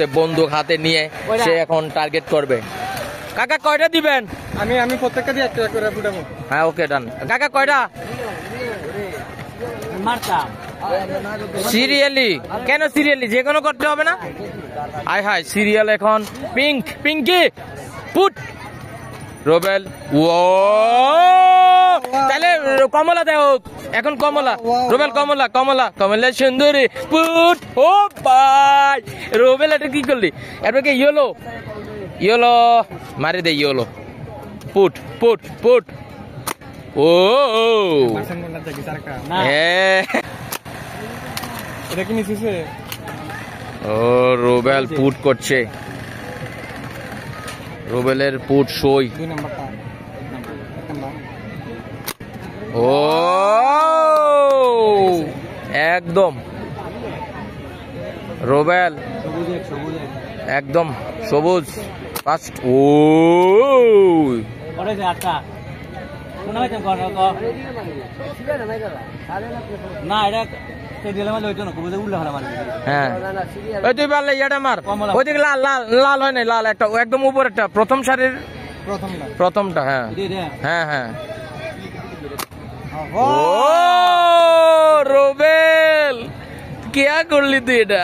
বন্দুক হাতে নিয়ে সে এখন টার্গেট করবে। কাকা কয়টা দিবেন? আমি প্রত্যেকটা দিয়ে একটা করে ফুটাবো। হ্যাঁ ওকে ডান। কাকা কয়টা? সিরিয়ালি? কেন সিরিয়ালি? যে কোনো করতে হবে না? আয় হায় সিরিয়াল এখন পিঙ্কি পুট রোবেল। ও তাহলে কমলা দেও এখন, কমলা রোবেল, কমলা সুন্দরী পুট। ও ভাই রোবেল এটা কি করলি? এরপর কি ইয়েলো মারি দে, ইয়েলো পুট। ও এটা কি নিছিস? ও রোবেল পুট করছে, রোবেলের পুট সই। ও একদম রোবেল একদম সবুজ ফার্স্ট। ও না এটা হ্যাঁ তুই পারলে ইয়াটা মার, ওইদিকে লাল হয় না, লাল একটা একদম উপরেরটা, প্রথম সারির প্রথমটা। হ্যাঁ হ্যাঁ হ্যাঁ। ও রোবেল কেয়া করলি তুই এটা?